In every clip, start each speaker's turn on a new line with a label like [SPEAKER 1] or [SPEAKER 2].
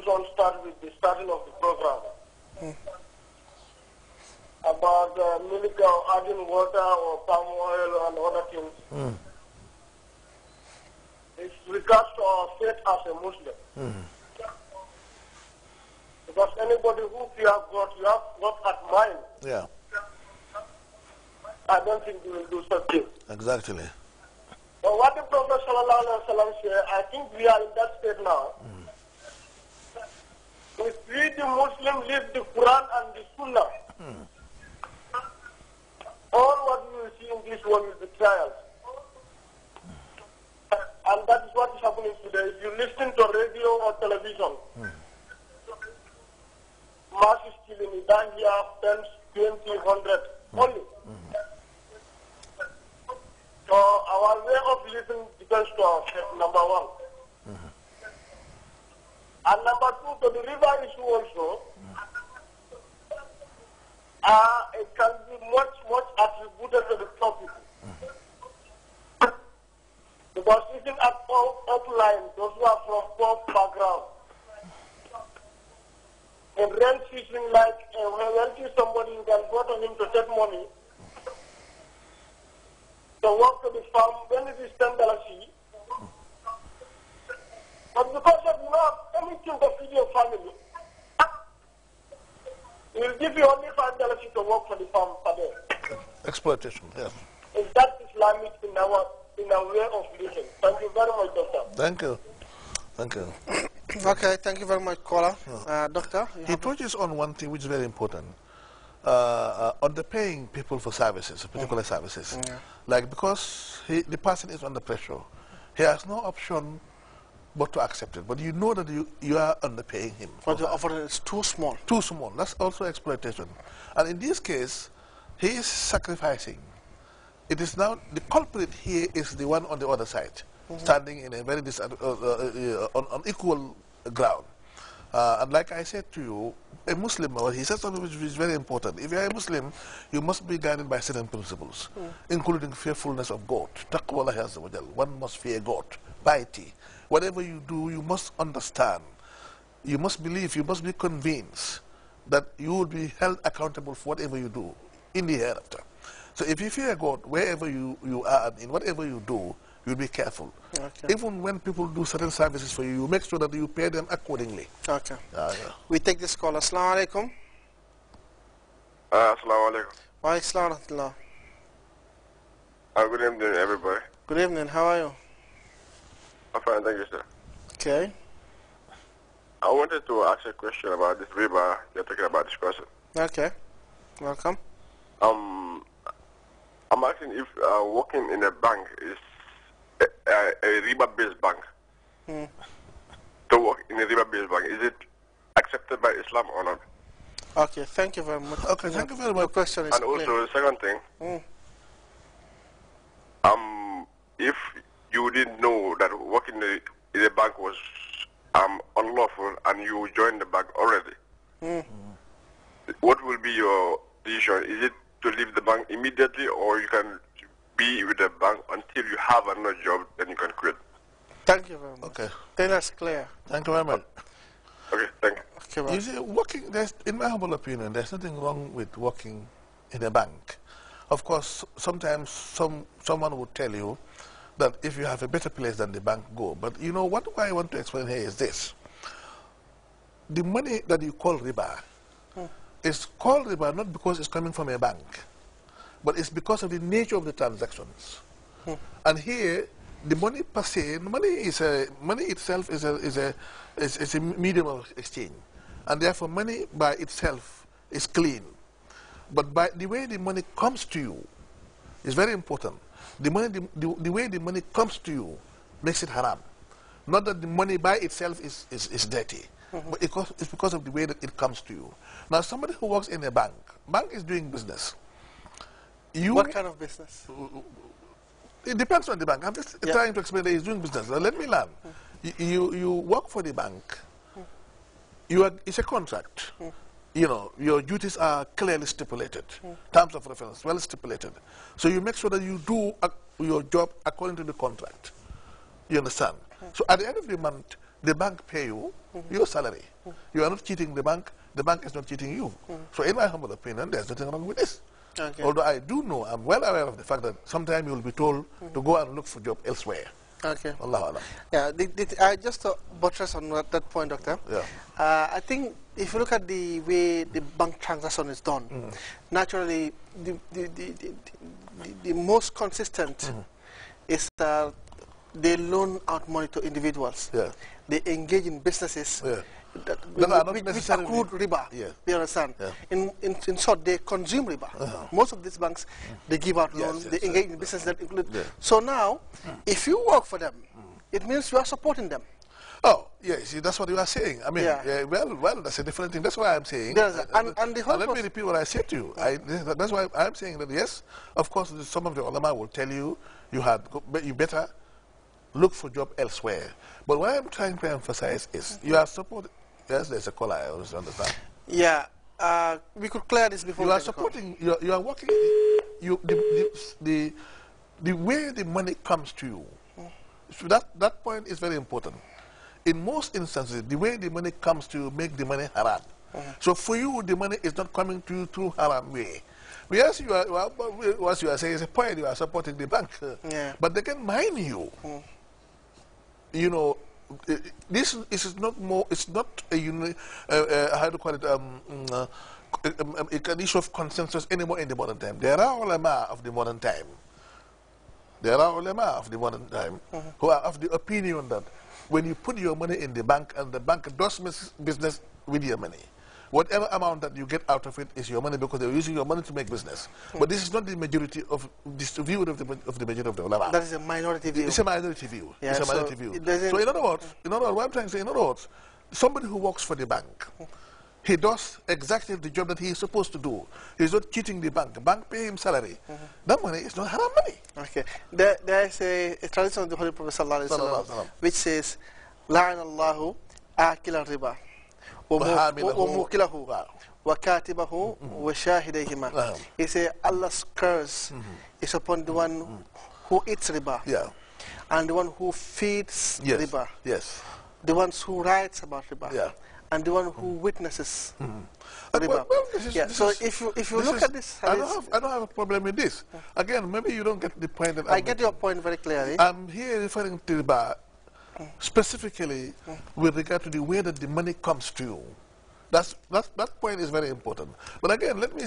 [SPEAKER 1] conversation started with the starting of the program about milk or adding water or palm oil and other things. It's regards to our faith as a Muslim. Because anybody who fears God, you have God at mind.
[SPEAKER 2] Yeah.
[SPEAKER 1] I don't think we will do something.
[SPEAKER 2] Exactly.
[SPEAKER 1] But what the Prophet ﷺ said, I think we are in that state now. If we, the Muslims, leave the Quran and the Sunnah, all what we will see in this world is the trials. And that is what is happening today. If you listen to radio or television, mass is killing it down here, 10, 20, 100, only. So our way of living depends to our faith, number one. And number two, to the river issue also, it can be much attributed to the poor people. Because even at outline, those who are from poor background, in rent season, like when you see somebody, you can go to him to take money, to work to the farm, when it is $10 each. But because of anything to feed your family, it will give you only $5 each to work for the farm per day.
[SPEAKER 2] Exploitation, yes.
[SPEAKER 1] Is that Islamic in our way of living? Thank you very much, Doctor.
[SPEAKER 2] Thank you. Thank you.
[SPEAKER 3] Okay, thank you very much, caller. Doctor?
[SPEAKER 2] He touches on one thing which is very important. Underpaying people for services, particular services. Like, because the person is under pressure, he has no option but to accept it. But you know that you are underpaying him.
[SPEAKER 3] But the offer is too small.
[SPEAKER 2] Too small. That's also exploitation. And in this case, he is sacrificing. It is now, the culprit here is the one on the other side, standing in a very unequal ground. And like I said to you, a Muslim, he said something which is very important. If you are a Muslim, you must be guided by certain principles, including fearfulness of God. Taqwa Allah Azza wa Jal. One must fear God. Piety. Whatever you do, you must understand. You must believe, you must be convinced that you will be held accountable for whatever you do in the hereafter. So if you fear God, wherever you are, in whatever you do, you'll be careful. Okay. Even when people do certain services for you, you make sure that you pay them accordingly.
[SPEAKER 3] Okay.
[SPEAKER 2] Yeah.
[SPEAKER 3] We take this call. Assalamu alaikum.
[SPEAKER 4] Assalamu alaikum.
[SPEAKER 3] Wa alaikum assalam.
[SPEAKER 4] Good evening, everybody.
[SPEAKER 3] Good evening. How are you?
[SPEAKER 4] I'm fine, thank you, sir.
[SPEAKER 3] Okay.
[SPEAKER 4] I wanted to ask a question about this riba you're talking about discussing.
[SPEAKER 3] Okay. Welcome.
[SPEAKER 4] I'm asking if working in a bank is a riba-based bank. To work in a riba-based bank, is it accepted by Islam or not?
[SPEAKER 3] Okay, thank you very much.
[SPEAKER 2] Okay, thank you very much.
[SPEAKER 3] Question is
[SPEAKER 4] and
[SPEAKER 3] clear.
[SPEAKER 4] Also, the second thing, if you didn't know that working in a bank was unlawful and you joined the bank already, what will be your decision? Is it to leave the bank immediately, or you can be with the bank until you have another job, then you can quit?
[SPEAKER 3] Thank you very much.
[SPEAKER 2] Okay.
[SPEAKER 3] Then that's clear.
[SPEAKER 2] Thank you very much.
[SPEAKER 4] Okay, thank you.
[SPEAKER 3] Okay, well.
[SPEAKER 2] You see, working, in my humble opinion, there's nothing wrong with working in a bank. Of course, sometimes someone would tell you that if you have a better place than the bank, go. But you know, what I want to explain here is this. The money that you call riba is called riba not because it's coming from a bank, but it's because of the nature of the transactions. And here, the money per se, money itself is a medium of exchange, and therefore money by itself is clean. But by the way the money comes to you is very important. The way the money comes to you makes it haram. Not that the money by itself is dirty, but it's because of the way that it comes to you. Now, somebody who works in a bank is doing business.
[SPEAKER 3] What kind of business?
[SPEAKER 2] It depends on the bank. I'm just trying to explain that he's doing business. Now, let me learn. You work for the bank. It's a contract. You know, your duties are clearly stipulated. Terms of reference, well stipulated. So you make sure that you do your job according to the contract. You understand? So at the end of the month, the bank pay you your salary. You are not cheating the bank is not cheating you. So in my humble opinion, there's nothing wrong with this.
[SPEAKER 3] Okay.
[SPEAKER 2] Although I do know, I'm well aware of the fact that sometimes you will be told to go and look for job elsewhere.
[SPEAKER 3] Okay.
[SPEAKER 2] Allah Allah.
[SPEAKER 3] Yeah, I just buttress on that point, Doctor.
[SPEAKER 2] Yeah.
[SPEAKER 3] I think if you look at the way the bank transaction is done, naturally the most consistent is that they loan out money to individuals.
[SPEAKER 2] Yeah.
[SPEAKER 3] They engage in businesses that which accrued riba.
[SPEAKER 2] Yeah.
[SPEAKER 3] You understand?
[SPEAKER 2] Yeah.
[SPEAKER 3] In short, they consume riba. Most of these banks, they give out loans, they engage in business that include.
[SPEAKER 2] Yeah.
[SPEAKER 3] So now, if you work for them, it means you are supporting them.
[SPEAKER 2] Oh, yeah, see, that's what you are saying. I mean, well, that's a different thing. That's why I'm saying.
[SPEAKER 3] And the whole
[SPEAKER 2] let me repeat what I said to you. That's why I'm saying that, yes, of course, some of the ulama will tell you you better look for job elsewhere. But what I'm trying to emphasize is you are supporting. Yes, there's a caller, I understand.
[SPEAKER 3] Yeah, we could clear this before.
[SPEAKER 2] You are supporting. You are working. The way the money comes to you. So that point is very important. In most instances, the way the money comes to you make the money haram. So for you, the money is not coming to you through haram way. Yes, what you are saying is a point. You are supporting the bank, but they can mine you. You know, this is not more. It's not a how to call it an issue of consensus anymore in the modern time. There are ulama of the modern time. There are ulama of the modern time who are of the opinion that when you put your money in the bank and the bank does business with your money, whatever amount that you get out of it is your money because they're using your money to make business. But this is not the majority of this view of the majority of the ulama.
[SPEAKER 3] That is a minority view.
[SPEAKER 2] It's a minority view.
[SPEAKER 3] Yeah,
[SPEAKER 2] it's a minority view.
[SPEAKER 3] So
[SPEAKER 2] in other words, what I'm trying to say, in other words, somebody who works for the bank, he does exactly the job that he is supposed to do. He's not cheating the bank. The bank pay him salary. That money is not haram money.
[SPEAKER 3] Okay. There is a tradition of the Holy Prophet ﷺ which says, لَعَنَ اللَّهُ آكِلَ الرِّبَى وَمُوكِلَهُ وَكَاتِبَهُ وَشَاهِدَيْهِمَا. He says, Allah's curse is upon the one who eats riba and the one who feeds riba.
[SPEAKER 2] Yes.
[SPEAKER 3] The ones who writes about riba. And the one who witnesses riba. So if you look at this,
[SPEAKER 2] I don't have a problem with this. Again, maybe you don't get the point that
[SPEAKER 3] I get your point very clearly.
[SPEAKER 2] I'm here referring to riba specifically with regard to the way that the money comes to you. That point is very important. But again, let me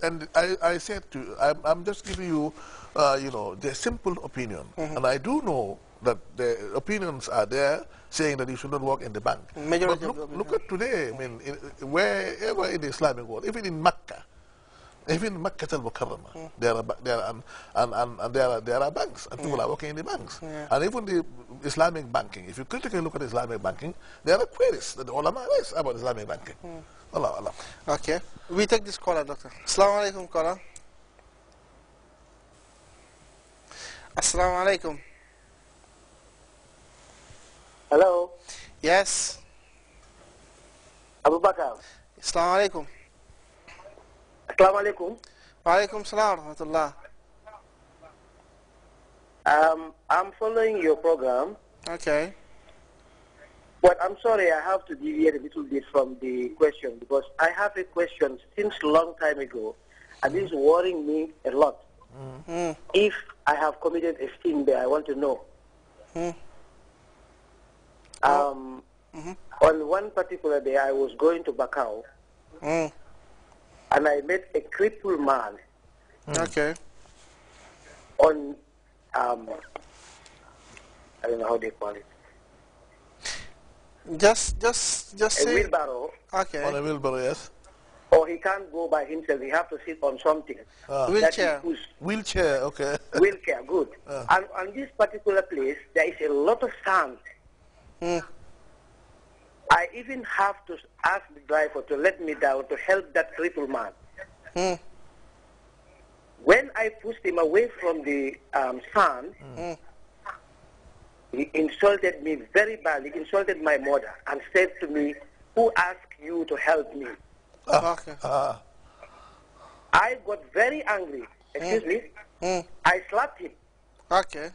[SPEAKER 2] and I said to you, I'm just giving you the simple opinion, and I do know that the opinions are there saying that you should not work in the bank. But look at today. I mean, wherever in the Islamic world, even in Mecca, even in Makkah al-Mukarramah, there are banks, and people are working in the banks. And even the Islamic banking, if you critically look at Islamic banking, there are queries that the ulama raise about Islamic banking. Allah.
[SPEAKER 3] Okay. We take this caller, Doctor. Assalamu alaikum, caller. Assalamu alaikum.
[SPEAKER 1] Hello.
[SPEAKER 3] Yes.
[SPEAKER 1] Abu Bakr.
[SPEAKER 3] Assalamu alaikum.
[SPEAKER 1] Assalamu alaikum.
[SPEAKER 3] Wa alaikum salam wa rahmatullah.
[SPEAKER 1] I'm following your program.
[SPEAKER 3] Okay.
[SPEAKER 1] But I'm sorry, I have to deviate a little bit from the question because I have a question since a long time ago, and this is worrying me a lot. If I have committed a sin there, I want to know. On one particular day, I was going to Bakau, and I met a crippled man.
[SPEAKER 3] Okay.
[SPEAKER 1] On, I don't know how they call it.
[SPEAKER 3] Just say.
[SPEAKER 1] A wheelbarrow.
[SPEAKER 3] Okay.
[SPEAKER 2] On a wheelbarrow, yes.
[SPEAKER 1] Or he can't go by himself. He has to sit on something.
[SPEAKER 3] Wheelchair.
[SPEAKER 2] Wheelchair, okay.
[SPEAKER 1] Wheelchair, good. And on this particular place, there is a lot of sand. I even have to ask the driver to let me down to help that crippled man. When I pushed him away from the sand, he insulted me very badly. He insulted my mother and said to me, "Who asked you to help me?"
[SPEAKER 3] Okay.
[SPEAKER 1] I got very angry. Excuse me. I slapped him.
[SPEAKER 3] Okay.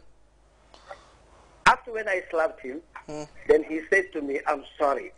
[SPEAKER 1] After after when I slapped him, then he said to me, I'm sorry.